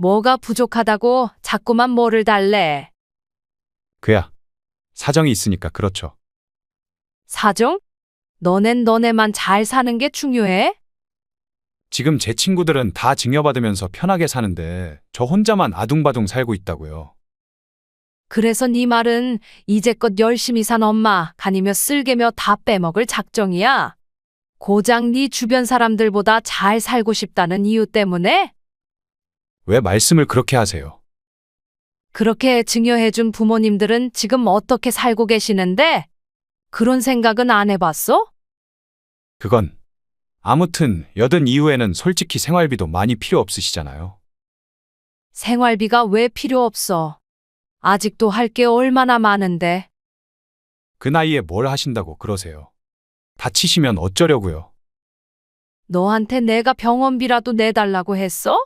뭐가 부족하다고 자꾸만 뭐를 달래? 그야 사정이 있으니까 그렇죠. 사정? 너넨 너네만 잘 사는 게 중요해? 지금 제 친구들은 다 증여받으면서 편하게 사는데 저 혼자만 아둥바둥 살고 있다고요. 그래서 네 말은 이제껏 열심히 산 엄마 간이며 쓸개며 다 빼먹을 작정이야? 고작 네 주변 사람들보다 잘 살고 싶다는 이유 때문에? 왜 말씀을 그렇게 하세요? 그렇게 증여해준 부모님들은 지금 어떻게 살고 계시는데? 그런 생각은 안 해봤어? 그건 아무튼 여든 이후에는 솔직히 생활비도 많이 필요 없으시잖아요. 생활비가 왜 필요 없어? 아직도 할 게 얼마나 많은데. 그 나이에 뭘 하신다고 그러세요? 다치시면 어쩌려고요? 너한테 내가 병원비라도 내달라고 했어?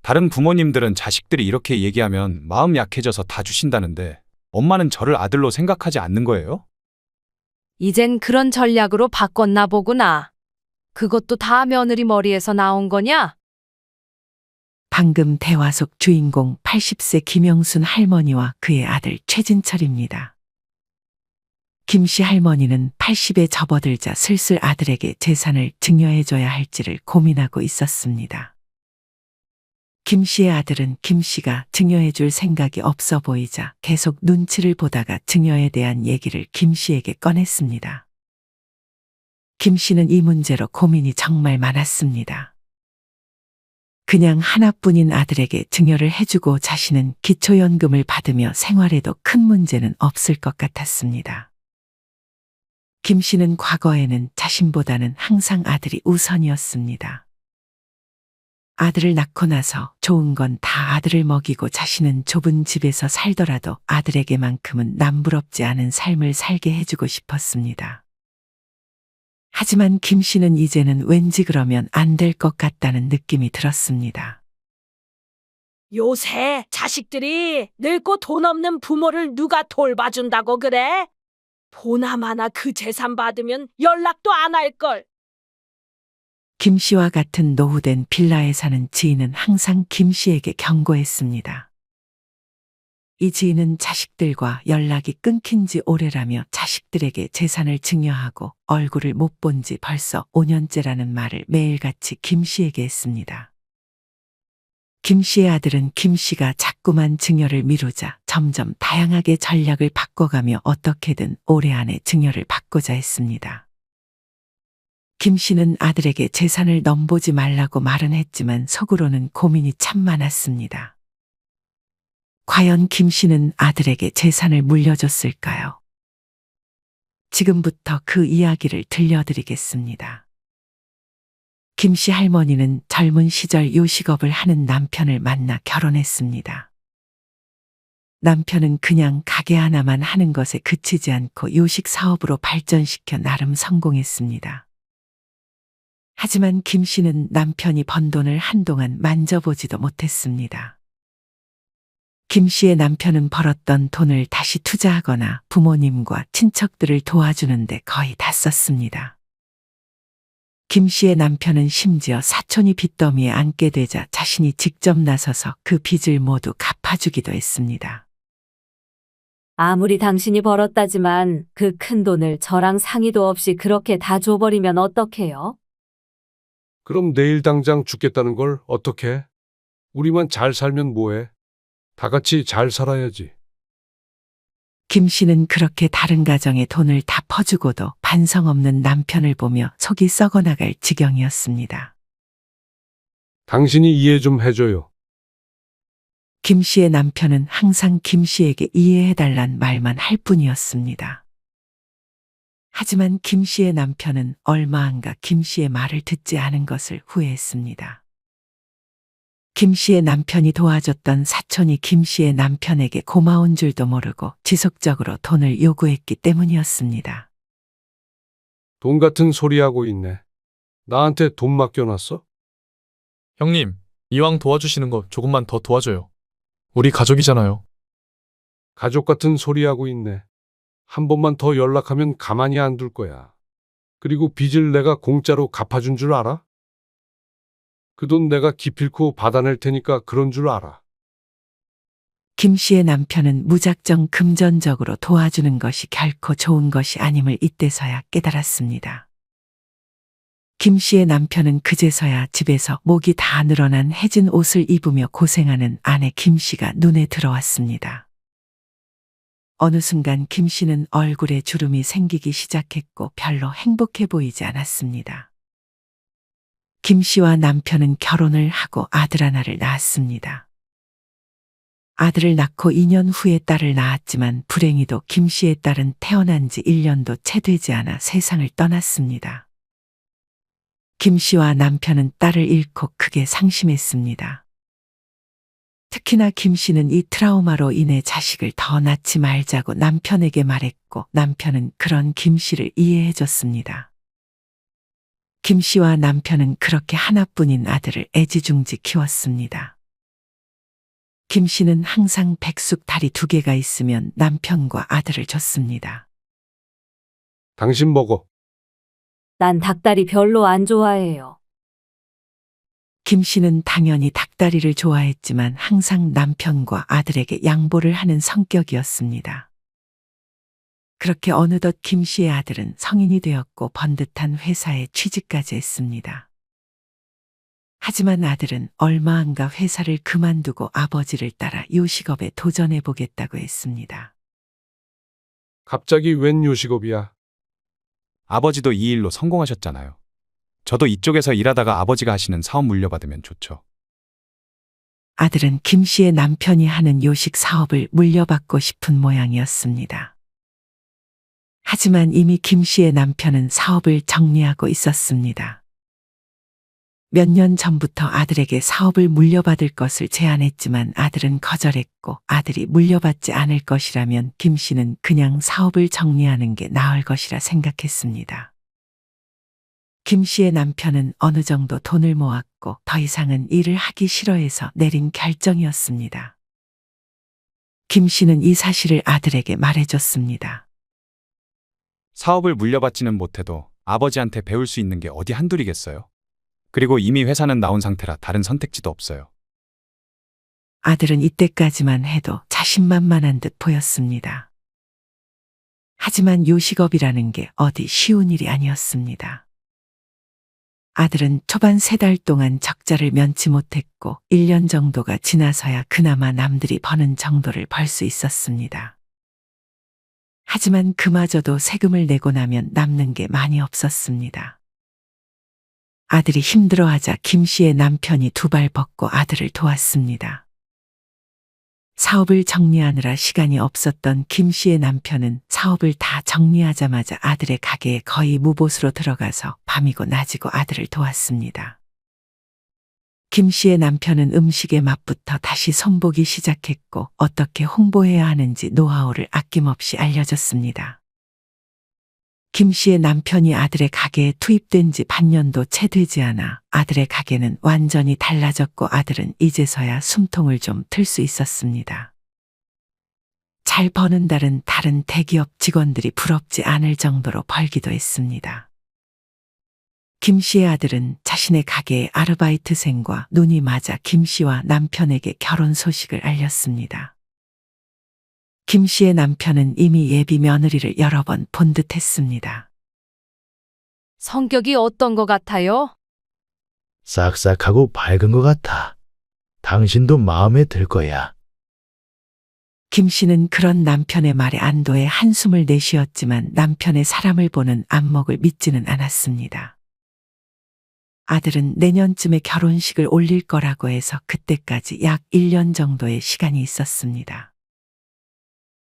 다른 부모님들은 자식들이 이렇게 얘기하면 마음 약해져서 다 주신다는데 엄마는 저를 아들로 생각하지 않는 거예요? 이젠 그런 전략으로 바꿨나 보구나. 그것도 다 며느리 머리에서 나온 거냐? 방금 대화 속 주인공 80세 김영순 할머니와 그의 아들 최진철입니다. 김씨 할머니는 80에 접어들자 슬슬 아들에게 재산을 증여해줘야 할지를 고민하고 있었습니다. 김씨의 아들은 김씨가 증여해줄 생각이 없어 보이자 계속 눈치를 보다가 증여에 대한 얘기를 김씨에게 꺼냈습니다. 김씨는 이 문제로 고민이 정말 많았습니다. 그냥 하나뿐인 아들에게 증여를 해주고 자신은 기초연금을 받으며 생활에도 큰 문제는 없을 것 같았습니다. 김 씨는 과거에는 자신보다는 항상 아들이 우선이었습니다. 아들을 낳고 나서 좋은 건 다 아들을 먹이고 자신은 좁은 집에서 살더라도 아들에게만큼은 남부럽지 않은 삶을 살게 해주고 싶었습니다. 하지만 김 씨는 이제는 왠지 그러면 안 될 것 같다는 느낌이 들었습니다. 요새 자식들이 늙고 돈 없는 부모를 누가 돌봐준다고 그래? 보나마나 그 재산 받으면 연락도 안 할걸. 김 씨와 같은 노후된 빌라에 사는 지인은 항상 김 씨에게 경고했습니다. 이 지인은 자식들과 연락이 끊긴 지 오래라며 자식들에게 재산을 증여하고 얼굴을 못 본 지 벌써 5년째라는 말을 매일같이 김 씨에게 했습니다. 김 씨의 아들은 김 씨가 자꾸만 증여를 미루자 점점 다양하게 전략을 바꿔가며 어떻게든 올해 안에 증여를 받고자 했습니다. 김 씨는 아들에게 재산을 넘보지 말라고 말은 했지만 속으로는 고민이 참 많았습니다. 과연 김 씨는 아들에게 재산을 물려줬을까요? 지금부터 그 이야기를 들려드리겠습니다. 김 씨 할머니는 젊은 시절 요식업을 하는 남편을 만나 결혼했습니다. 남편은 그냥 가게 하나만 하는 것에 그치지 않고 요식 사업으로 발전시켜 나름 성공했습니다. 하지만 김 씨는 남편이 번 돈을 한동안 만져보지도 못했습니다. 김 씨의 남편은 벌었던 돈을 다시 투자하거나 부모님과 친척들을 도와주는데 거의 다 썼습니다. 김 씨의 남편은 심지어 사촌이 빚더미에 앉게 되자 자신이 직접 나서서 그 빚을 모두 갚아주기도 했습니다. 아무리 당신이 벌었다지만 그 큰 돈을 저랑 상의도 없이 그렇게 다 줘버리면 어떡해요? 그럼 내일 당장 죽겠다는 걸 어떻게? 우리만 잘 살면 뭐해? 다 같이 잘 살아야지. 김 씨는 그렇게 다른 가정에 돈을 다 퍼주고도 반성 없는 남편을 보며 속이 썩어나갈 지경이었습니다. 당신이 이해 좀 해줘요. 김 씨의 남편은 항상 김 씨에게 이해해달란 말만 할 뿐이었습니다. 하지만 김 씨의 남편은 얼마 안가 김 씨의 말을 듣지 않은 것을 후회했습니다. 김 씨의 남편이 도와줬던 사촌이 김 씨의 남편에게 고마운 줄도 모르고 지속적으로 돈을 요구했기 때문이었습니다. 돈 같은 소리 하고 있네. 나한테 돈 맡겨놨어? 형님, 이왕 도와주시는 거 조금만 더 도와줘요. 우리 가족이잖아요. 가족 같은 소리 하고 있네. 한 번만 더 연락하면 가만히 안 둘 거야. 그리고 빚을 내가 공짜로 갚아준 줄 알아? 그 돈 내가 기필코 받아낼 테니까 그런 줄 알아. 김 씨의 남편은 무작정 금전적으로 도와주는 것이 결코 좋은 것이 아님을 이때서야 깨달았습니다. 김 씨의 남편은 그제서야 집에서 목이 다 늘어난 해진 옷을 입으며 고생하는 아내 김 씨가 눈에 들어왔습니다. 어느 순간 김 씨는 얼굴에 주름이 생기기 시작했고 별로 행복해 보이지 않았습니다. 김 씨와 남편은 결혼을 하고 아들 하나를 낳았습니다. 아들을 낳고 2년 후에 딸을 낳았지만 불행히도 김 씨의 딸은 태어난 지 1년도 채 되지 않아 세상을 떠났습니다. 김 씨와 남편은 딸을 잃고 크게 상심했습니다. 특히나 김 씨는 이 트라우마로 인해 자식을 더 낳지 말자고 남편에게 말했고 남편은 그런 김 씨를 이해해 줬습니다. 김 씨와 남편은 그렇게 하나뿐인 아들을 애지중지 키웠습니다. 김 씨는 항상 백숙 다리 2개가 있으면 남편과 아들을 줬습니다. 당신 먹어. 난 닭다리 별로 안 좋아해요. 김 씨는 당연히 닭다리를 좋아했지만 항상 남편과 아들에게 양보를 하는 성격이었습니다. 그렇게 어느덧 김 씨의 아들은 성인이 되었고 번듯한 회사에 취직까지 했습니다. 하지만 아들은 얼마 안 가 회사를 그만두고 아버지를 따라 요식업에 도전해 보겠다고 했습니다. 갑자기 웬 요식업이야? 아버지도 이 일로 성공하셨잖아요. 저도 이쪽에서 일하다가 아버지가 하시는 사업 물려받으면 좋죠. 아들은 김 씨의 남편이 하는 요식 사업을 물려받고 싶은 모양이었습니다. 하지만 이미 김 씨의 남편은 사업을 정리하고 있었습니다. 몇 년 전부터 아들에게 사업을 물려받을 것을 제안했지만 아들은 거절했고 아들이 물려받지 않을 것이라면 김 씨는 그냥 사업을 정리하는 게 나을 것이라 생각했습니다. 김 씨의 남편은 어느 정도 돈을 모았고 더 이상은 일을 하기 싫어해서 내린 결정이었습니다. 김 씨는 이 사실을 아들에게 말해줬습니다. 사업을 물려받지는 못해도 아버지한테 배울 수 있는 게 어디 한둘이겠어요? 그리고 이미 회사는 나온 상태라 다른 선택지도 없어요. 아들은 이때까지만 해도 자신만만한 듯 보였습니다. 하지만 요식업이라는 게 어디 쉬운 일이 아니었습니다. 아들은 초반 3달 동안 적자를 면치 못했고 1년 정도가 지나서야 그나마 남들이 버는 정도를 벌 수 있었습니다. 하지만 그마저도 세금을 내고 나면 남는 게 많이 없었습니다. 아들이 힘들어하자 김 씨의 남편이 2발 벗고 아들을 도왔습니다. 사업을 정리하느라 시간이 없었던 김 씨의 남편은 사업을 다 정리하자마자 아들의 가게에 거의 무보수로 들어가서 밤이고 낮이고 아들을 도왔습니다. 김 씨의 남편은 음식의 맛부터 다시 손보기 시작했고 어떻게 홍보해야 하는지 노하우를 아낌없이 알려줬습니다. 김 씨의 남편이 아들의 가게에 투입된 지 반년도 채 되지 않아 아들의 가게는 완전히 달라졌고 아들은 이제서야 숨통을 좀 틀 수 있었습니다. 잘 버는 다른 대기업 직원들이 부럽지 않을 정도로 벌기도 했습니다. 김 씨의 아들은 자신의 가게의 아르바이트생과 눈이 맞아 김 씨와 남편에게 결혼 소식을 알렸습니다. 김 씨의 남편은 이미 예비 며느리를 여러 번 본 듯 했습니다. 성격이 어떤 것 같아요? 싹싹하고 밝은 것 같아. 당신도 마음에 들 거야. 김 씨는 그런 남편의 말에 안도의 한숨을 내쉬었지만 남편의 사람을 보는 안목을 믿지는 않았습니다. 아들은 내년쯤에 결혼식을 올릴 거라고 해서 그때까지 약 1년 정도의 시간이 있었습니다.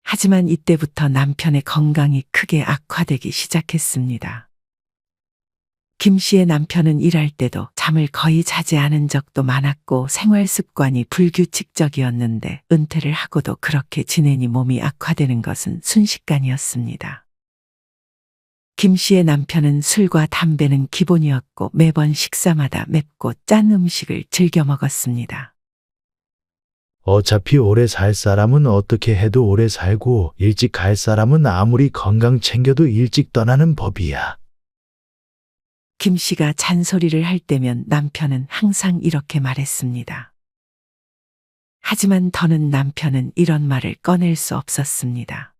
하지만 이때부터 남편의 건강이 크게 악화되기 시작했습니다. 김 씨의 남편은 일할 때도 잠을 거의 자지 않은 적도 많았고 생활 습관이 불규칙적이었는데 은퇴를 하고도 그렇게 지내니 몸이 악화되는 것은 순식간이었습니다. 김 씨의 남편은 술과 담배는 기본이었고 매번 식사마다 맵고 짠 음식을 즐겨 먹었습니다. 어차피 오래 살 사람은 어떻게 해도 오래 살고 일찍 갈 사람은 아무리 건강 챙겨도 일찍 떠나는 법이야. 김 씨가 잔소리를 할 때면 남편은 항상 이렇게 말했습니다. 하지만 더는 남편은 이런 말을 꺼낼 수 없었습니다.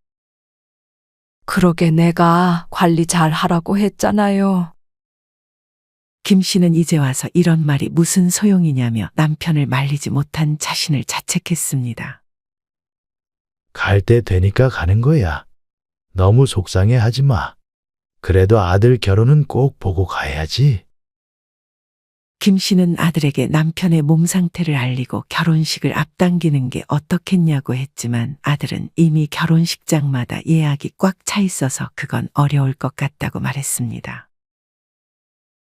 그러게 내가 관리 잘 하라고 했잖아요. 김 씨는 이제 와서 이런 말이 무슨 소용이냐며 남편을 말리지 못한 자신을 자책했습니다. 갈 때 되니까 가는 거야. 너무 속상해 하지 마. 그래도 아들 결혼은 꼭 보고 가야지. 김 씨는 아들에게 남편의 몸 상태를 알리고 결혼식을 앞당기는 게 어떻겠냐고 했지만 아들은 이미 결혼식장마다 예약이 꽉 차 있어서 그건 어려울 것 같다고 말했습니다.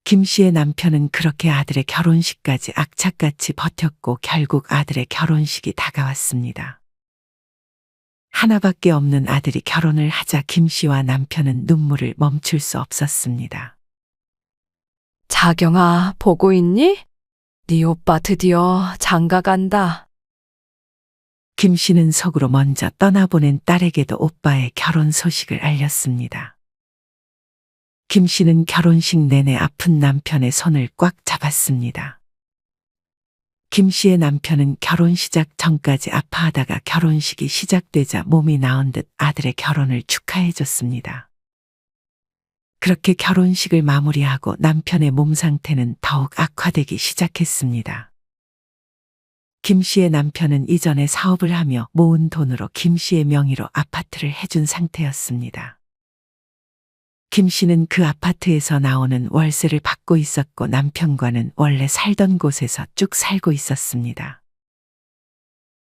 김 씨의 남편은 그렇게 아들의 결혼식까지 악착같이 버텼고 결국 아들의 결혼식이 다가왔습니다. 하나밖에 없는 아들이 결혼을 하자 김 씨와 남편은 눈물을 멈출 수 없었습니다. 자경아, 보고 있니? 네 오빠 드디어 장가 간다. 김 씨는 속으로 먼저 떠나보낸 딸에게도 오빠의 결혼 소식을 알렸습니다. 김 씨는 결혼식 내내 아픈 남편의 손을 꽉 잡았습니다. 김 씨의 남편은 결혼 시작 전까지 아파하다가 결혼식이 시작되자 몸이 나은 듯 아들의 결혼을 축하해줬습니다. 그렇게 결혼식을 마무리하고 남편의 몸 상태는 더욱 악화되기 시작했습니다. 김 씨의 남편은 이전에 사업을 하며 모은 돈으로 김 씨의 명의로 아파트를 해준 상태였습니다. 김 씨는 그 아파트에서 나오는 월세를 받고 있었고 남편과는 원래 살던 곳에서 쭉 살고 있었습니다.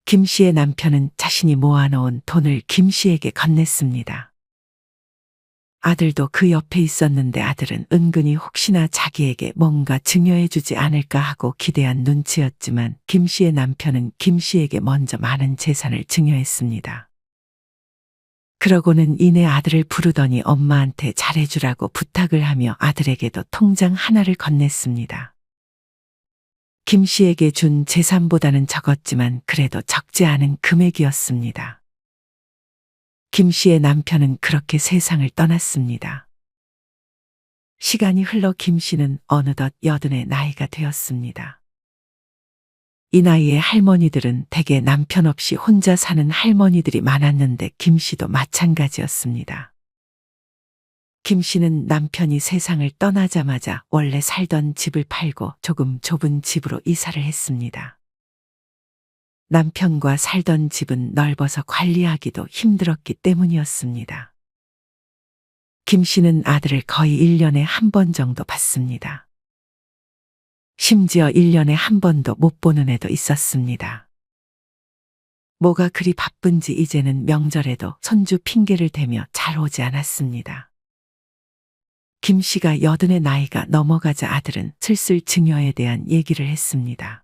김 씨의 남편은 자신이 모아놓은 돈을 김 씨에게 건넸습니다. 아들도 그 옆에 있었는데 아들은 은근히 혹시나 자기에게 뭔가 증여해주지 않을까 하고 기대한 눈치였지만 김 씨의 남편은 김 씨에게 먼저 많은 재산을 증여했습니다. 그러고는 이내 아들을 부르더니 엄마한테 잘해주라고 부탁을 하며 아들에게도 통장 하나를 건넸습니다. 김 씨에게 준 재산보다는 적었지만 그래도 적지 않은 금액이었습니다. 김 씨의 남편은 그렇게 세상을 떠났습니다. 시간이 흘러 김 씨는 어느덧 80의 나이가 되었습니다. 이 나이에 할머니들은 대개 남편 없이 혼자 사는 할머니들이 많았는데 김 씨도 마찬가지였습니다. 김 씨는 남편이 세상을 떠나자마자 원래 살던 집을 팔고 조금 좁은 집으로 이사를 했습니다. 남편과 살던 집은 넓어서 관리하기도 힘들었기 때문이었습니다. 김 씨는 아들을 거의 1년에 한 번 정도 봤습니다. 심지어 1년에 한 번도 못 보는 애도 있었습니다. 뭐가 그리 바쁜지 이제는 명절에도 손주 핑계를 대며 잘 오지 않았습니다. 김 씨가 80의 나이가 넘어가자 아들은 슬슬 증여에 대한 얘기를 했습니다.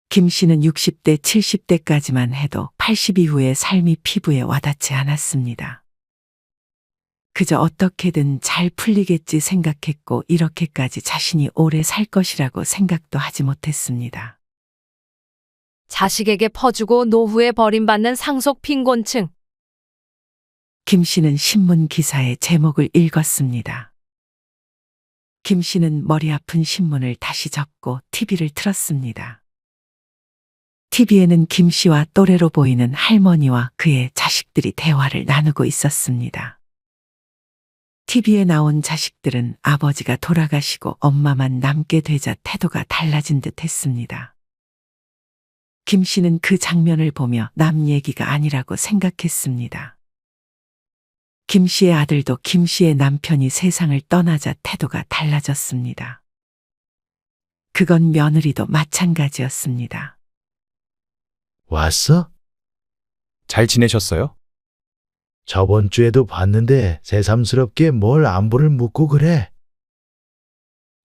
김 씨는 60대, 70대까지만 해도 80 이후의 삶이 피부에 와닿지 않았습니다. 그저 어떻게든 잘 풀리겠지 생각했고 이렇게까지 자신이 오래 살 것이라고 생각도 하지 못했습니다. 자식에게 퍼주고 노후에 버림받는 상속 빈곤층. 김 씨는 신문 기사의 제목을 읽었습니다. 김 씨는 머리 아픈 신문을 다시 접고 TV를 틀었습니다. TV에는 김 씨와 또래로 보이는 할머니와 그의 자식들이 대화를 나누고 있었습니다. TV에 나온 자식들은 아버지가 돌아가시고 엄마만 남게 되자 태도가 달라진 듯 했습니다. 김 씨는 그 장면을 보며 남 얘기가 아니라고 생각했습니다. 김 씨의 아들도 김 씨의 남편이 세상을 떠나자 태도가 달라졌습니다. 그건 며느리도 마찬가지였습니다. 왔어? 잘 지내셨어요? 저번 주에도 봤는데 새삼스럽게 뭘 안부를 묻고 그래?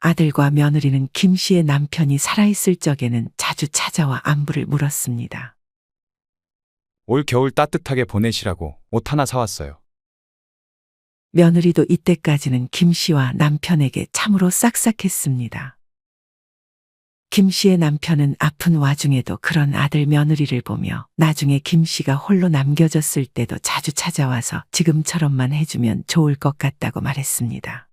아들과 며느리는 김 씨의 남편이 살아있을 적에는 자주 찾아와 안부를 물었습니다. 올 겨울 따뜻하게 보내시라고 옷 하나 사왔어요. 며느리도 이때까지는 김 씨와 남편에게 참으로 싹싹했습니다. 김 씨의 남편은 아픈 와중에도 그런 아들 며느리를 보며 나중에 김 씨가 홀로 남겨졌을 때도 자주 찾아와서 지금처럼만 해주면 좋을 것 같다고 말했습니다.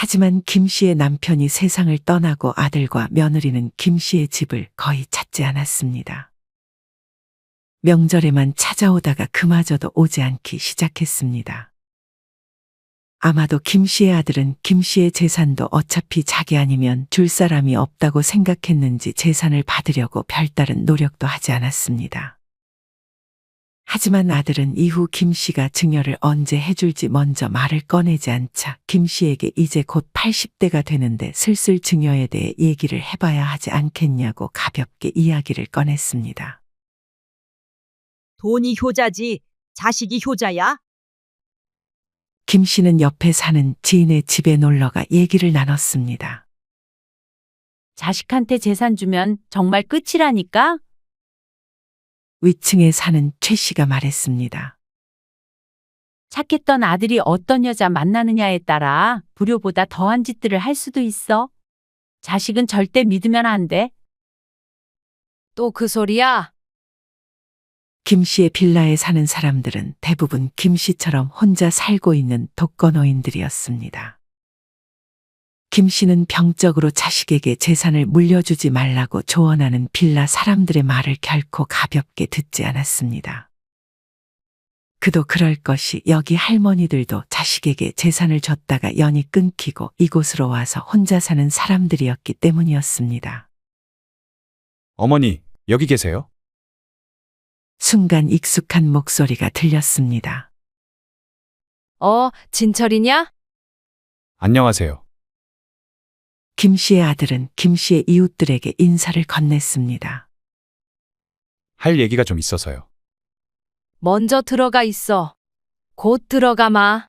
하지만 김 씨의 남편이 세상을 떠나고 아들과 며느리는 김 씨의 집을 거의 찾지 않았습니다. 명절에만 찾아오다가 그마저도 오지 않기 시작했습니다. 아마도 김 씨의 아들은 김 씨의 재산도 어차피 자기 아니면 줄 사람이 없다고 생각했는지 재산을 받으려고 별다른 노력도 하지 않았습니다. 하지만 아들은 이후 김 씨가 증여를 언제 해줄지 먼저 말을 꺼내지 않자 김 씨에게 이제 곧 80대가 되는데 슬슬 증여에 대해 얘기를 해봐야 하지 않겠냐고 가볍게 이야기를 꺼냈습니다. 돈이 효자지 자식이 효자야? 김 씨는 옆에 사는 지인의 집에 놀러가 얘기를 나눴습니다. 자식한테 재산 주면 정말 끝이라니까? 위층에 사는 최 씨가 말했습니다. 착했던 아들이 어떤 여자 만나느냐에 따라 불효보다 더한 짓들을 할 수도 있어. 자식은 절대 믿으면 안 돼. 또 그 소리야? 김 씨의 빌라에 사는 사람들은 대부분 김 씨처럼 혼자 살고 있는 독거노인들이었습니다. 김 씨는 병적으로 자식에게 재산을 물려주지 말라고 조언하는 빌라 사람들의 말을 결코 가볍게 듣지 않았습니다. 그도 그럴 것이 여기 할머니들도 자식에게 재산을 줬다가 연이 끊기고 이곳으로 와서 혼자 사는 사람들이었기 때문이었습니다. 어머니, 여기 계세요? 순간 익숙한 목소리가 들렸습니다. 진철이냐? 안녕하세요. 김 씨의 아들은 김 씨의 이웃들에게 인사를 건넸습니다. 할 얘기가 좀 있어서요. 먼저 들어가 있어. 곧 들어가마.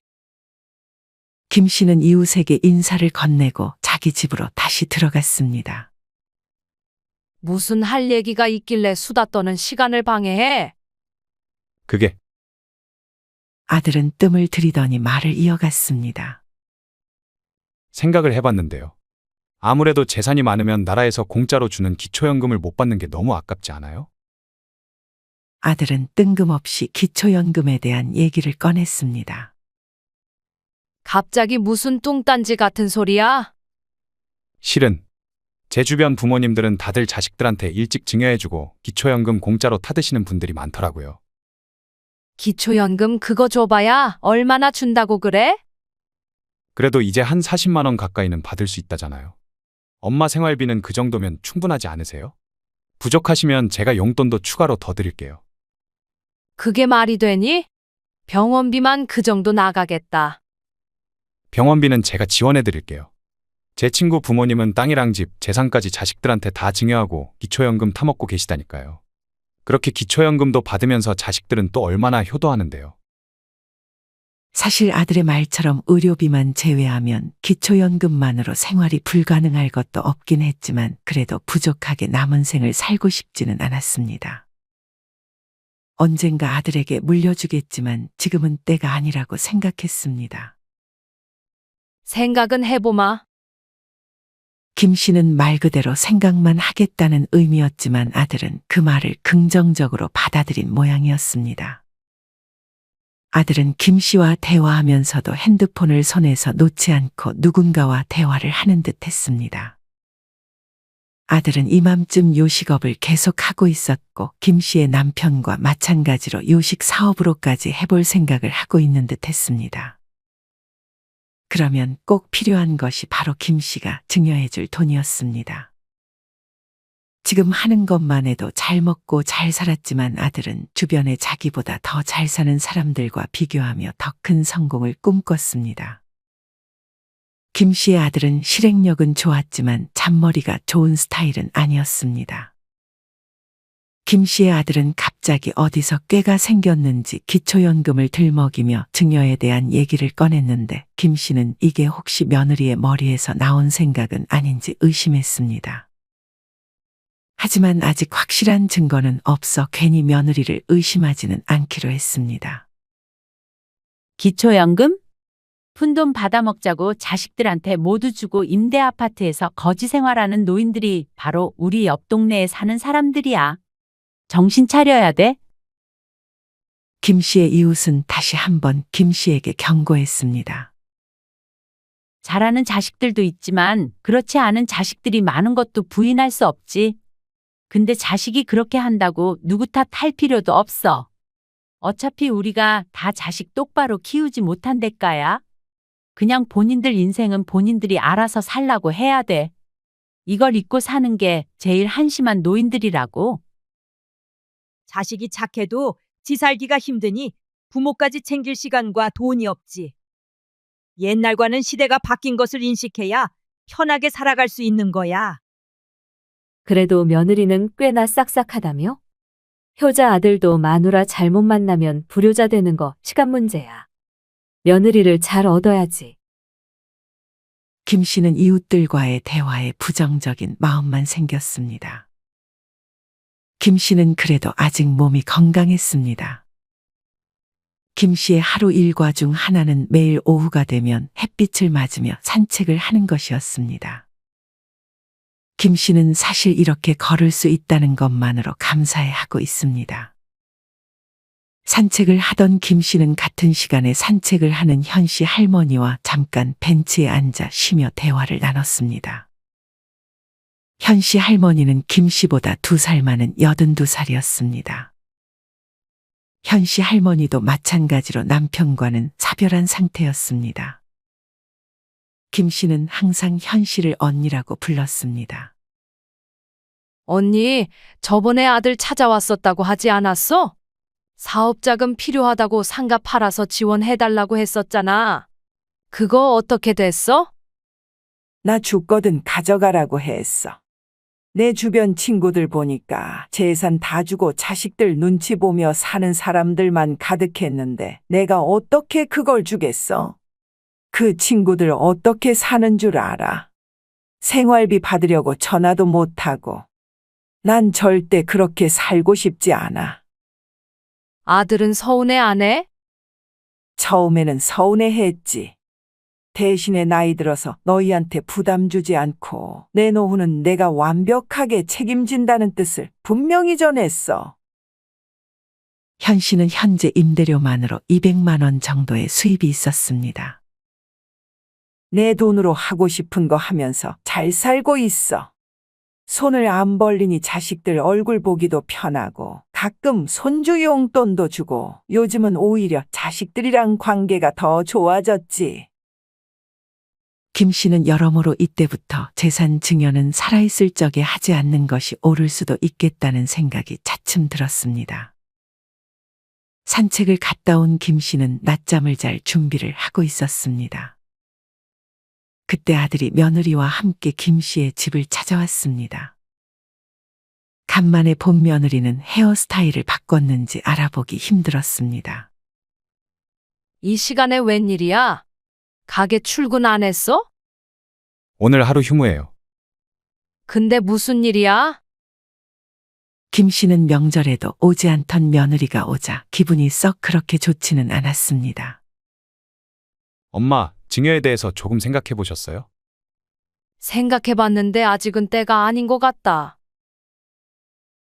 김 씨는 이웃에게 인사를 건네고 자기 집으로 다시 들어갔습니다. 무슨 할 얘기가 있길래 수다 떠는 시간을 방해해? 그게 아들은 뜸을 들이더니 말을 이어갔습니다. 생각을 해봤는데요. 아무래도 재산이 많으면 나라에서 공짜로 주는 기초연금을 못 받는 게 너무 아깝지 않아요? 아들은 뜬금없이 기초연금에 대한 얘기를 꺼냈습니다. 갑자기 무슨 뚱딴지 같은 소리야? 실은 제 주변 부모님들은 다들 자식들한테 일찍 증여해주고 기초연금 공짜로 타드시는 분들이 많더라고요. 기초연금 그거 줘봐야 얼마나 준다고 그래? 그래도 이제 한 40만 원 가까이는 받을 수 있다잖아요. 엄마 생활비는 그 정도면 충분하지 않으세요? 부족하시면 제가 용돈도 추가로 더 드릴게요. 그게 말이 되니? 병원비만 그 정도 나가겠다. 병원비는 제가 지원해 드릴게요. 제 친구 부모님은 땅이랑 집, 재산까지 자식들한테 다 증여하고 기초연금 타먹고 계시다니까요. 그렇게 기초연금도 받으면서 자식들은 또 얼마나 효도하는데요. 사실 아들의 말처럼 의료비만 제외하면 기초연금만으로 생활이 불가능할 것도 없긴 했지만 그래도 부족하게 남은 생을 살고 싶지는 않았습니다. 언젠가 아들에게 물려주겠지만 지금은 때가 아니라고 생각했습니다. 생각은 해보마. 김 씨는 말 그대로 생각만 하겠다는 의미였지만 아들은 그 말을 긍정적으로 받아들인 모양이었습니다. 아들은 김 씨와 대화하면서도 핸드폰을 손에서 놓지 않고 누군가와 대화를 하는 듯 했습니다. 아들은 이맘쯤 요식업을 계속하고 있었고 김 씨의 남편과 마찬가지로 요식 사업으로까지 해볼 생각을 하고 있는 듯 했습니다. 그러면 꼭 필요한 것이 바로 김 씨가 증여해줄 돈이었습니다. 지금 하는 것만 해도 잘 먹고 잘 살았지만 아들은 주변에 자기보다 더 잘 사는 사람들과 비교하며 더 큰 성공을 꿈꿨습니다. 김 씨의 아들은 실행력은 좋았지만 잔머리가 좋은 스타일은 아니었습니다. 김 씨의 아들은 갑자기 어디서 꾀가 생겼는지 기초연금을 들먹이며 증여에 대한 얘기를 꺼냈는데 김 씨는 이게 혹시 며느리의 머리에서 나온 생각은 아닌지 의심했습니다. 하지만 아직 확실한 증거는 없어 괜히 며느리를 의심하지는 않기로 했습니다. 기초연금? 푼돈 받아먹자고 자식들한테 모두 주고 임대 아파트에서 거지 생활하는 노인들이 바로 우리 옆 동네에 사는 사람들이야. 정신 차려야 돼. 김 씨의 이웃은 다시 한번 김 씨에게 경고했습니다. 잘하는 자식들도 있지만 그렇지 않은 자식들이 많은 것도 부인할 수 없지. 근데 자식이 그렇게 한다고 누구 탓할 필요도 없어. 어차피 우리가 다 자식 똑바로 키우지 못한 대가야. 그냥 본인들 인생은 본인들이 알아서 살라고 해야 돼. 이걸 잊고 사는 게 제일 한심한 노인들이라고. 자식이 착해도 지 살기가 힘드니 부모까지 챙길 시간과 돈이 없지. 옛날과는 시대가 바뀐 것을 인식해야 편하게 살아갈 수 있는 거야. 그래도 며느리는 꽤나 싹싹하다며? 효자 아들도 마누라 잘못 만나면 불효자 되는 거 시간 문제야. 며느리를 잘 얻어야지. 김 씨는 이웃들과의 대화에 부정적인 마음만 생겼습니다. 김 씨는 그래도 아직 몸이 건강했습니다. 김 씨의 하루 일과 중 하나는 매일 오후가 되면 햇빛을 맞으며 산책을 하는 것이었습니다. 김 씨는 사실 이렇게 걸을 수 있다는 것만으로 감사해하고 있습니다. 산책을 하던 김 씨는 같은 시간에 산책을 하는 현 씨 할머니와 잠깐 벤치에 앉아 쉬며 대화를 나눴습니다. 현 씨 할머니는 김 씨보다 2살 많은 82살이었습니다. 현 씨 할머니도 마찬가지로 남편과는 사별한 상태였습니다. 김 씨는 항상 현 씨를 언니라고 불렀습니다. 언니, 저번에 아들 찾아왔었다고 하지 않았어? 사업자금 필요하다고 상가 팔아서 지원해달라고 했었잖아. 그거 어떻게 됐어? 나 죽거든 가져가라고 했어. 내 주변 친구들 보니까 재산 다 주고 자식들 눈치 보며 사는 사람들만 가득했는데 내가 어떻게 그걸 주겠어? 그 친구들 어떻게 사는 줄 알아? 생활비 받으려고 전화도 못하고. 난 절대 그렇게 살고 싶지 않아. 아들은 서운해 안 해? 처음에는 서운해했지. 대신에 나이 들어서 너희한테 부담 주지 않고 내 노후는 내가 완벽하게 책임진다는 뜻을 분명히 전했어. 현 씨는 현재 임대료만으로 200만 원 정도의 수입이 있었습니다. 내 돈으로 하고 싶은 거 하면서 잘 살고 있어. 손을 안 벌리니 자식들 얼굴 보기도 편하고 가끔 손주 용돈도 주고 요즘은 오히려 자식들이랑 관계가 더 좋아졌지. 김 씨는 여러모로 이때부터 재산 증여는 살아있을 적에 하지 않는 것이 옳을 수도 있겠다는 생각이 차츰 들었습니다. 산책을 갔다 온 김 씨는 낮잠을 잘 준비를 하고 있었습니다. 그때 아들이 며느리와 함께 김 씨의 집을 찾아왔습니다. 간만에 본 며느리는 헤어스타일을 바꿨는지 알아보기 힘들었습니다. 이 시간에 웬일이야? 가게 출근 안 했어? 오늘 하루 휴무예요. 근데 무슨 일이야? 김 씨는 명절에도 오지 않던 며느리가 오자 기분이 썩 그렇게 좋지는 않았습니다. 엄마, 증여에 대해서 조금 생각해 보셨어요? 생각해봤는데 아직은 때가 아닌 것 같다.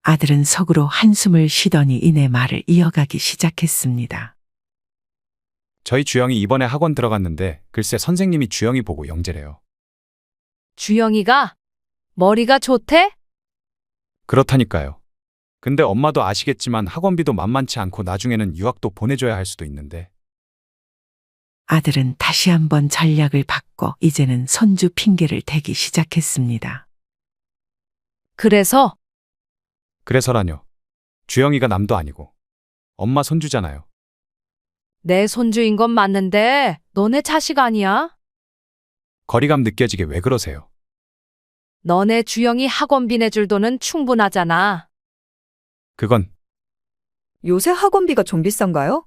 아들은 속으로 한숨을 쉬더니 이내 말을 이어가기 시작했습니다. 저희 주영이 이번에 학원 들어갔는데 글쎄 선생님이 주영이 보고 영재래요. 주영이가? 머리가 좋대? 그렇다니까요. 근데 엄마도 아시겠지만 학원비도 만만치 않고 나중에는 유학도 보내줘야 할 수도 있는데. 아들은 다시 한번 전략을 바꿔 이제는 손주 핑계를 대기 시작했습니다. 그래서라뇨. 주영이가 남도 아니고 엄마 손주잖아요. 내 손주인 건 맞는데 너네 자식 아니야? 거리감 느껴지게 왜 그러세요? 너네 주영이 학원비 내줄 돈은 충분하잖아. 그건 요새 학원비가 좀 비싼가요?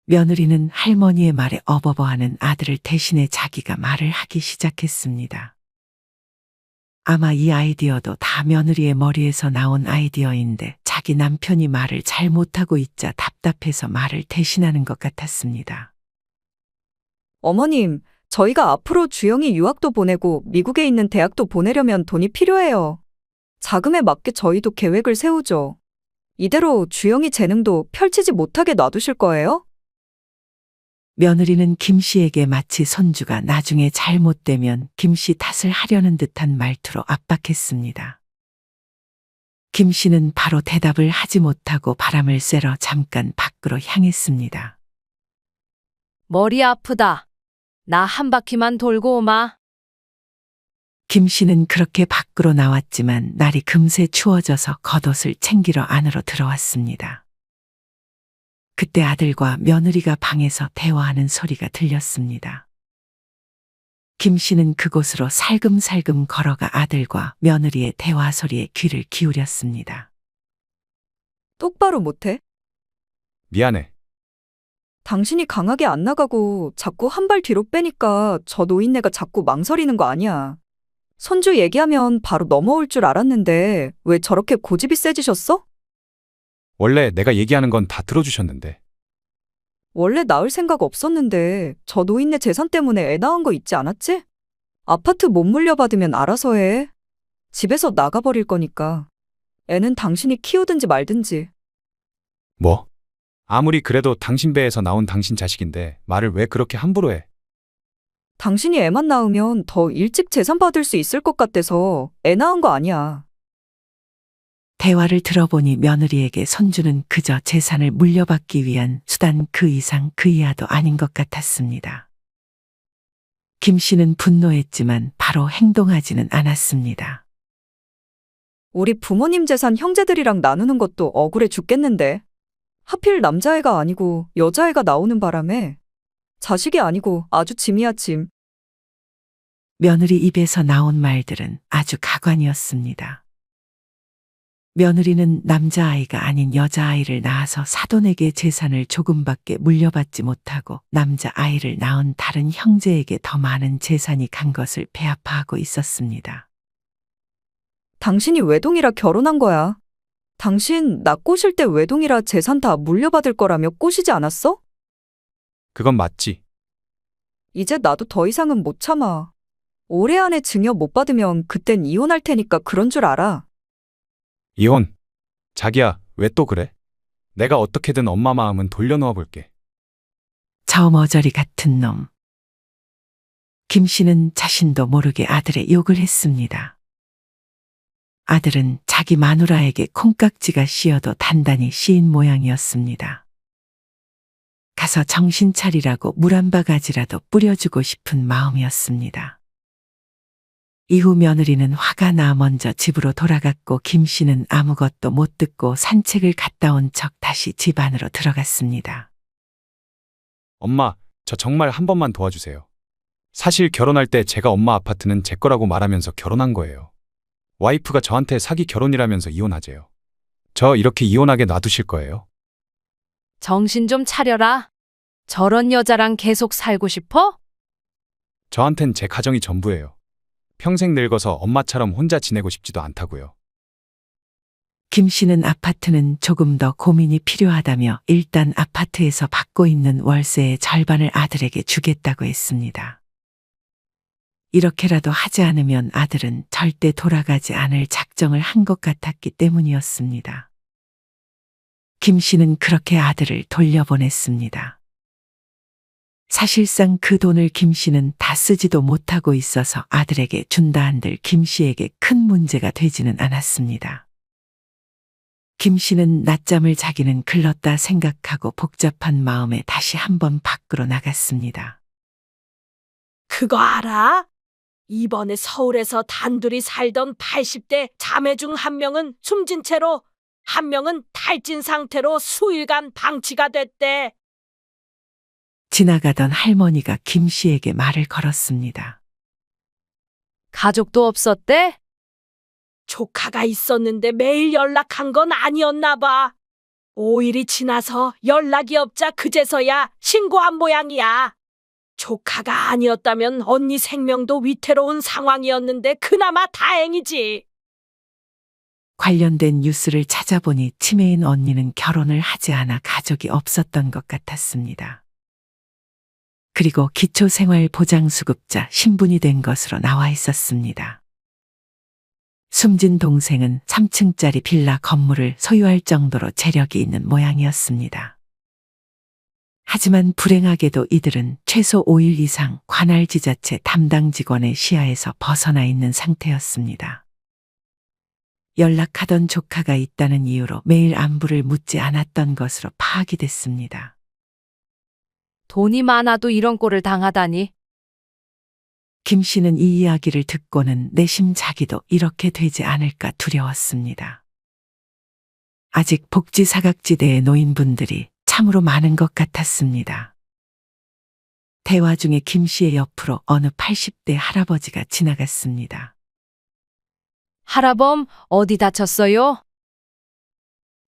며느리는 할머니의 말에 어버버하는 아들을 대신해 자기가 말을 하기 시작했습니다. 아마 이 아이디어도 다 며느리의 머리에서 나온 아이디어인데 자기 남편이 말을 잘 못하고 있자 답답해서 말을 대신하는 것 같았습니다. 어머님, 저희가 앞으로 주영이 유학도 보내고 미국에 있는 대학도 보내려면 돈이 필요해요. 자금에 맞게 저희도 계획을 세우죠. 이대로 주영이 재능도 펼치지 못하게 놔두실 거예요? 며느리는 김 씨에게 마치 손주가 나중에 잘못되면 김 씨 탓을 하려는 듯한 말투로 압박했습니다. 김 씨는 바로 대답을 하지 못하고 바람을 쐬러 잠깐 밖으로 향했습니다. 머리 아프다. 나 한 바퀴만 돌고 오마. 김 씨는 그렇게 밖으로 나왔지만 날이 금세 추워져서 겉옷을 챙기러 안으로 들어왔습니다. 그때 아들과 며느리가 방에서 대화하는 소리가 들렸습니다. 김 씨는 그곳으로 살금살금 걸어가 아들과 며느리의 대화 소리에 귀를 기울였습니다. 똑바로 못해? 미안해. 당신이 강하게 안 나가고 자꾸 한 발 뒤로 빼니까 저 노인네가 자꾸 망설이는 거 아니야. 손주 얘기하면 바로 넘어올 줄 알았는데 왜 저렇게 고집이 세지셨어? 원래 내가 얘기하는 건 다 들어주셨는데. 원래 낳을 생각 없었는데 저 노인네 재산 때문에 애 낳은 거 있지 않았지? 아파트 못 물려받으면 알아서 해. 집에서 나가버릴 거니까. 애는 당신이 키우든지 말든지. 뭐? 아무리 그래도 당신 배에서 나온 당신 자식인데 말을 왜 그렇게 함부로 해? 당신이 애만 낳으면 더 일찍 재산 받을 수 있을 것 같아서 애 낳은 거 아니야. 대화를 들어보니 며느리에게 손주는 그저 재산을 물려받기 위한 수단 그 이상 그 이하도 아닌 것 같았습니다. 김 씨는 분노했지만 바로 행동하지는 않았습니다. 우리 부모님 재산 형제들이랑 나누는 것도 억울해 죽겠는데. 하필 남자애가 아니고 여자애가 나오는 바람에 자식이 아니고 아주 짐이야 짐. 며느리 입에서 나온 말들은 아주 가관이었습니다. 며느리는 남자아이가 아닌 여자아이를 낳아서 사돈에게 재산을 조금밖에 물려받지 못하고 남자아이를 낳은 다른 형제에게 더 많은 재산이 간 것을 배아파하고 있었습니다. 당신이 외동이라 결혼한 거야. 당신 나 꼬실 때 외동이라 재산 다 물려받을 거라며 꼬시지 않았어? 그건 맞지. 이제 나도 더 이상은 못 참아. 올해 안에 증여 못 받으면 그땐 이혼할 테니까 그런 줄 알아. 이혼. 자기야, 왜 또 그래? 내가 어떻게든 엄마 마음은 돌려놓아 볼게. 저 머저리 같은 놈. 김 씨는 자신도 모르게 아들의 욕을 했습니다. 아들은 자기 마누라에게 콩깍지가 씌어도 단단히 씌인 모양이었습니다. 가서 정신 차리라고 물 한 바가지라도 뿌려주고 싶은 마음이었습니다. 이후 며느리는 화가 나 먼저 집으로 돌아갔고 김 씨는 아무것도 못 듣고 산책을 갔다 온 척 다시 집 안으로 들어갔습니다. 엄마, 저 정말 한 번만 도와주세요. 사실 결혼할 때 제가 엄마 아파트는 제 거라고 말하면서 결혼한 거예요. 와이프가 저한테 사기 결혼이라면서 이혼하재요. 저 이렇게 이혼하게 놔두실 거예요? 정신 좀 차려라. 저런 여자랑 계속 살고 싶어? 저한텐 제 가정이 전부예요. 평생 늙어서 엄마처럼 혼자 지내고 싶지도 않다고요. 김 씨는 아파트는 조금 더 고민이 필요하다며 일단 아파트에서 받고 있는 월세의 절반을 아들에게 주겠다고 했습니다. 이렇게라도 하지 않으면 아들은 절대 돌아가지 않을 작정을 한 것 같았기 때문이었습니다. 김 씨는 그렇게 아들을 돌려보냈습니다. 사실상 그 돈을 김 씨는 다 쓰지도 못하고 있어서 아들에게 준다 한들 김 씨에게 큰 문제가 되지는 않았습니다. 김 씨는 낮잠을 자기는 글렀다 생각하고 복잡한 마음에 다시 한번 밖으로 나갔습니다. 그거 알아? 이번에 서울에서 단둘이 살던 80대 자매 중 한 명은 숨진 채로 한 명은 탈진 상태로 수일간 방치가 됐대. 지나가던 할머니가 김 씨에게 말을 걸었습니다. 가족도 없었대? 조카가 있었는데 매일 연락한 건 아니었나 봐. 5일이 지나서 연락이 없자 그제서야 신고한 모양이야. 조카가 아니었다면 언니 생명도 위태로운 상황이었는데 그나마 다행이지. 관련된 뉴스를 찾아보니 치매인 언니는 결혼을 하지 않아 가족이 없었던 것 같았습니다. 그리고 기초생활보장수급자 신분이 된 것으로 나와 있었습니다. 숨진 동생은 3층짜리 빌라 건물을 소유할 정도로 재력이 있는 모양이었습니다. 하지만 불행하게도 이들은 최소 5일 이상 관할 지자체 담당 직원의 시야에서 벗어나 있는 상태였습니다. 연락하던 조카가 있다는 이유로 매일 안부를 묻지 않았던 것으로 파악이 됐습니다. 돈이 많아도 이런 꼴을 당하다니. 김 씨는 이 이야기를 듣고는 내심 자기도 이렇게 되지 않을까 두려웠습니다. 아직 복지 사각지대의 노인분들이 참으로 많은 것 같았습니다. 대화 중에 김 씨의 옆으로 어느 80대 할아버지가 지나갔습니다. 할아범, 어디 다쳤어요?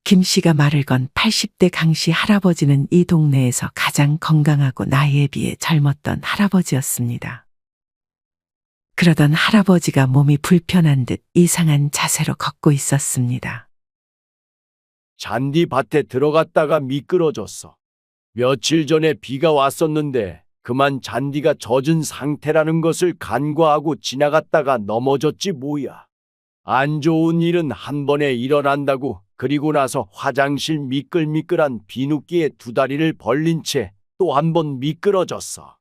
김 씨가 말을 건 80대 강 씨 할아버지는 이 동네에서 가장 건강하고 나이에 비해 젊었던 할아버지였습니다. 그러던 할아버지가 몸이 불편한 듯 이상한 자세로 걷고 있었습니다. 잔디밭에 들어갔다가 미끄러졌어. 며칠 전에 비가 왔었는데 그만 잔디가 젖은 상태라는 것을 간과하고 지나갔다가 넘어졌지 뭐야. 안 좋은 일은 한 번에 일어난다고. 그리고 나서 화장실 미끌미끌한 비누기에 두 다리를 벌린 채 또 한 번 미끄러졌어.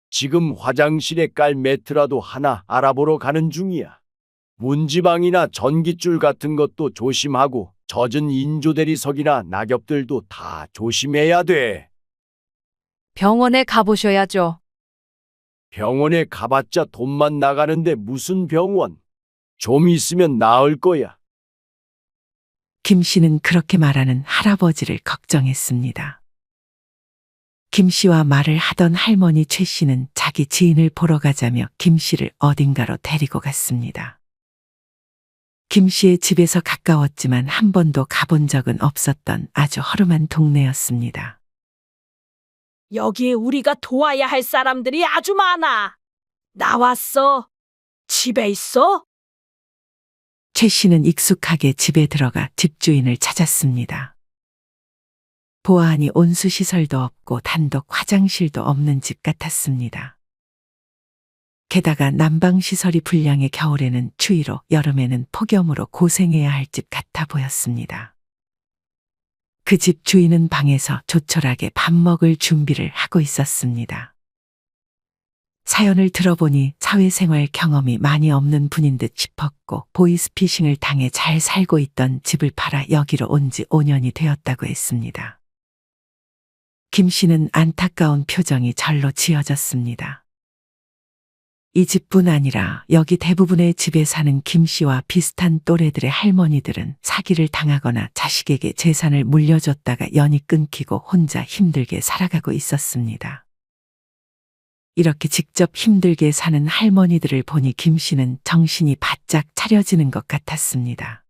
지금 화장실에 깔 매트라도 하나 알아보러 가는 중이야. 문지방이나 전깃줄 같은 것도 조심하고 젖은 인조대리석이나 낙엽들도 다 조심해야 돼. 병원에 가보셔야죠. 병원에 가봤자 돈만 나가는데 무슨 병원. 좀 있으면 나을 거야. 김 씨는 그렇게 말하는 할아버지를 걱정했습니다. 김 씨와 말을 하던 할머니 최 씨는 자기 지인을 보러 가자며 김 씨를 어딘가로 데리고 갔습니다. 김 씨의 집에서 가까웠지만 한 번도 가본 적은 없었던 아주 허름한 동네였습니다. 여기에 우리가 도와야 할 사람들이 아주 많아. 나왔어. 집에 있어? 최 씨는 익숙하게 집에 들어가 집주인을 찾았습니다. 보아하니 온수시설도 없고 단독 화장실도 없는 집 같았습니다. 게다가 난방시설이 불량해 겨울에는 추위로 여름에는 폭염으로 고생해야 할 집 같아 보였습니다. 그 집 주인은 방에서 조촐하게 밥 먹을 준비를 하고 있었습니다. 사연을 들어보니 사회생활 경험이 많이 없는 분인 듯 싶었고 보이스피싱을 당해 잘 살고 있던 집을 팔아 여기로 온 지 5년이 되었다고 했습니다. 김 씨는 안타까운 표정이 절로 지어졌습니다. 이 집뿐 아니라 여기 대부분의 집에 사는 김 씨와 비슷한 또래들의 할머니들은 사기를 당하거나 자식에게 재산을 물려줬다가 연이 끊기고 혼자 힘들게 살아가고 있었습니다. 이렇게 직접 힘들게 사는 할머니들을 보니 김 씨는 정신이 바짝 차려지는 것 같았습니다.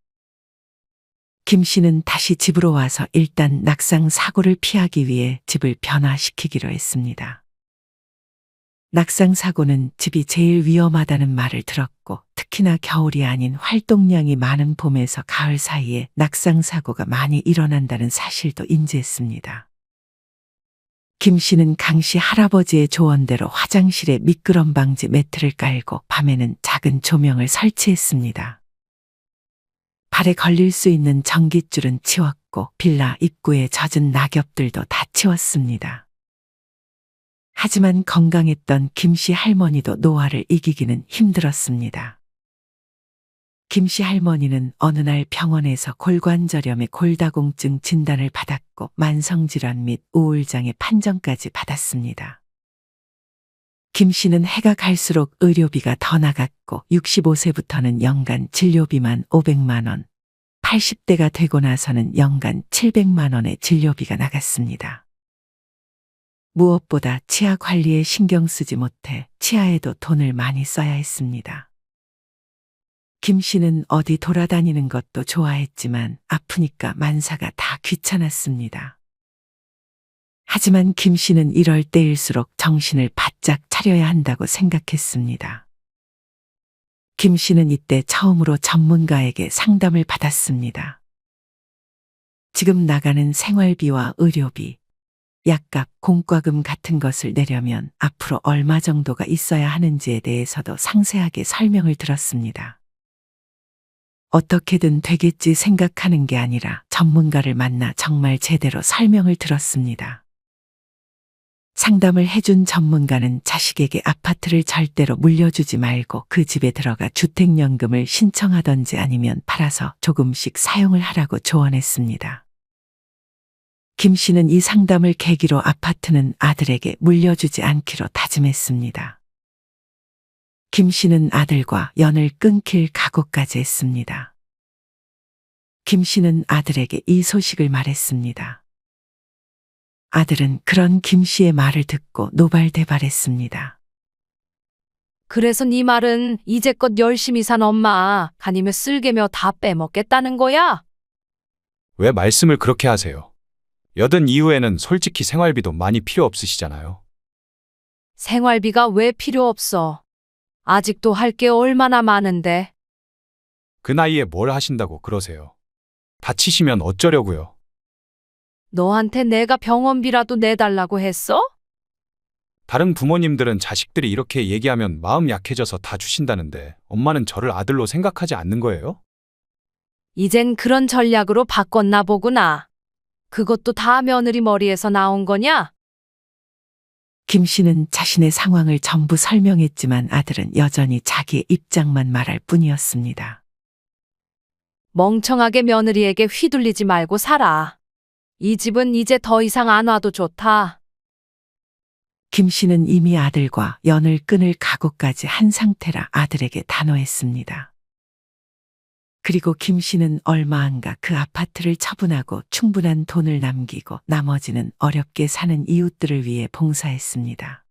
김 씨는 다시 집으로 와서 일단 낙상 사고를 피하기 위해 집을 변화시키기로 했습니다. 낙상 사고는 집이 제일 위험하다는 말을 들었고 특히나 겨울이 아닌 활동량이 많은 봄에서 가을 사이에 낙상 사고가 많이 일어난다는 사실도 인지했습니다. 김 씨는 강 씨 할아버지의 조언대로 화장실에 미끄럼 방지 매트를 깔고 밤에는 작은 조명을 설치했습니다. 발에 걸릴 수 있는 전깃줄은 치웠고 빌라 입구에 젖은 낙엽들도 다 치웠습니다. 하지만 건강했던 김 씨 할머니도 노화를 이기기는 힘들었습니다. 김 씨 할머니는 어느 날 병원에서 골관절염의 골다공증 진단을 받았고 만성질환 및 우울장애 판정까지 받았습니다. 김 씨는 해가 갈수록 의료비가 더 나갔고 65세부터는 연간 진료비만 500만 원, 80대가 되고 나서는 연간 700만 원의 진료비가 나갔습니다. 무엇보다 치아 관리에 신경 쓰지 못해 치아에도 돈을 많이 써야 했습니다. 김 씨는 어디 돌아다니는 것도 좋아했지만 아프니까 만사가 다 귀찮았습니다. 하지만 김 씨는 이럴 때일수록 정신을 바짝 차려야 한다고 생각했습니다. 김 씨는 이때 처음으로 전문가에게 상담을 받았습니다. 지금 나가는 생활비와 의료비, 약값, 공과금 같은 것을 내려면 앞으로 얼마 정도가 있어야 하는지에 대해서도 상세하게 설명을 들었습니다. 어떻게든 되겠지 생각하는 게 아니라 전문가를 만나 정말 제대로 설명을 들었습니다. 상담을 해준 전문가는 자식에게 아파트를 절대로 물려주지 말고 그 집에 들어가 주택연금을 신청하던지 아니면 팔아서 조금씩 사용을 하라고 조언했습니다. 김 씨는 이 상담을 계기로 아파트는 아들에게 물려주지 않기로 다짐했습니다. 김 씨는 아들과 연을 끊길 각오까지 했습니다. 김 씨는 아들에게 이 소식을 말했습니다. 아들은 그런 김 씨의 말을 듣고 노발대발했습니다. 그래서 네 말은 이제껏 열심히 산 엄마 가니며 쓸개며 다 빼먹겠다는 거야? 왜 말씀을 그렇게 하세요? 여든 이후에는 솔직히 생활비도 많이 필요 없으시잖아요. 생활비가 왜 필요 없어? 아직도 할 게 얼마나 많은데. 그 나이에 뭘 하신다고 그러세요? 다치시면 어쩌려고요? 너한테 내가 병원비라도 내달라고 했어? 다른 부모님들은 자식들이 이렇게 얘기하면 마음 약해져서 다 주신다는데 엄마는 저를 아들로 생각하지 않는 거예요? 이젠 그런 전략으로 바꿨나 보구나. 그것도 다 며느리 머리에서 나온 거냐? 김 씨는 자신의 상황을 전부 설명했지만 아들은 여전히 자기의 입장만 말할 뿐이었습니다. 멍청하게 며느리에게 휘둘리지 말고 살아. 이 집은 이제 더 이상 안 와도 좋다. 김 씨는 이미 아들과 연을 끊을 각오까지 한 상태라 아들에게 단호했습니다. 그리고 김 씨는 얼마 안가 그 아파트를 처분하고 충분한 돈을 남기고 나머지는 어렵게 사는 이웃들을 위해 봉사했습니다.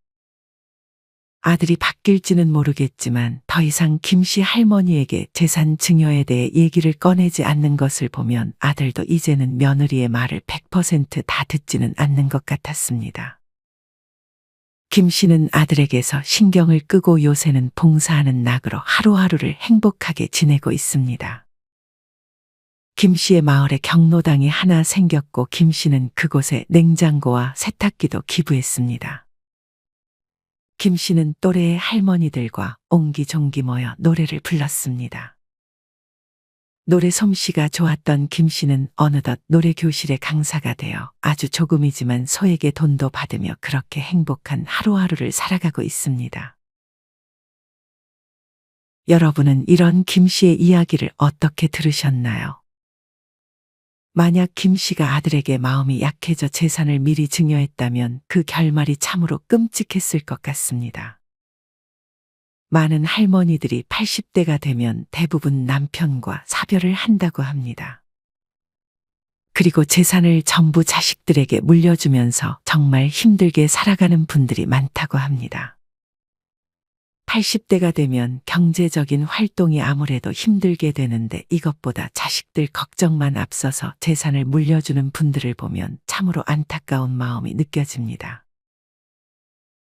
아들이 바뀔지는 모르겠지만 더 이상 김 씨 할머니에게 재산 증여에 대해 얘기를 꺼내지 않는 것을 보면 아들도 이제는 며느리의 말을 100% 듣지는 않는 것 같았습니다. 김 씨는 아들에게서 신경을 끄고 요새는 봉사하는 낙으로 하루하루를 행복하게 지내고 있습니다. 김 씨의 마을에 경로당이 하나 생겼고 김 씨는 그곳에 냉장고와 세탁기도 기부했습니다. 김 씨는 또래의 할머니들과 옹기종기 모여 노래를 불렀습니다. 노래 솜씨가 좋았던 김 씨는 어느덧 노래 교실의 강사가 되어 아주 조금이지만 소에게 돈도 받으며 그렇게 행복한 하루하루를 살아가고 있습니다. 여러분은 이런 김 씨의 이야기를 어떻게 들으셨나요? 만약 김 씨가 아들에게 마음이 약해져 재산을 미리 증여했다면 그 결말이 참으로 끔찍했을 것 같습니다. 많은 할머니들이 80대가 되면 대부분 남편과 사별을 한다고 합니다. 그리고 재산을 전부 자식들에게 물려주면서 정말 힘들게 살아가는 분들이 많다고 합니다. 80대가 되면 경제적인 활동이 아무래도 힘들게 되는데 이것보다 자식들 걱정만 앞서서 재산을 물려주는 분들을 보면 참으로 안타까운 마음이 느껴집니다.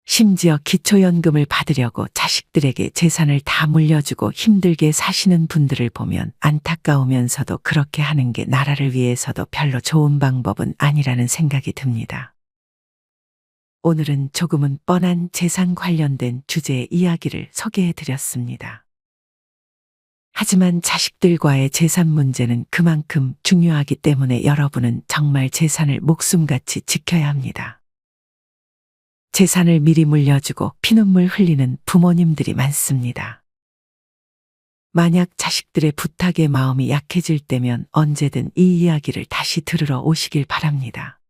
심지어 기초연금을 받으려고 자식들에게 재산을 다 물려주고 힘들게 사시는 분들을 보면 안타까우면서도 그렇게 하는 게 나라를 위해서도 별로 좋은 방법은 아니라는 생각이 듭니다. 오늘은 조금은 뻔한 재산 관련된 주제의 이야기를 소개해 드렸습니다. 하지만 자식들과의 재산 문제는 그만큼 중요하기 때문에 여러분은 정말 재산을 목숨같이 지켜야 합니다. 재산을 미리 물려주고 피눈물 흘리는 부모님들이 많습니다. 만약 자식들의 부탁에 마음이 약해질 때면 언제든 이 이야기를 다시 들으러 오시길 바랍니다.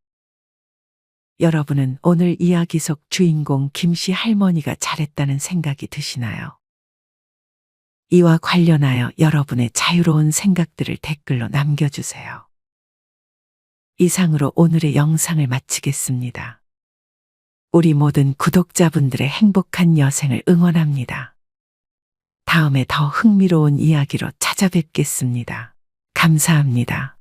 여러분은 오늘 이야기 속 주인공 김 씨 할머니가 잘했다는 생각이 드시나요? 이와 관련하여 여러분의 자유로운 생각들을 댓글로 남겨주세요. 이상으로 오늘의 영상을 마치겠습니다. 우리 모든 구독자분들의 행복한 여생을 응원합니다. 다음에 더 흥미로운 이야기로 찾아뵙겠습니다. 감사합니다.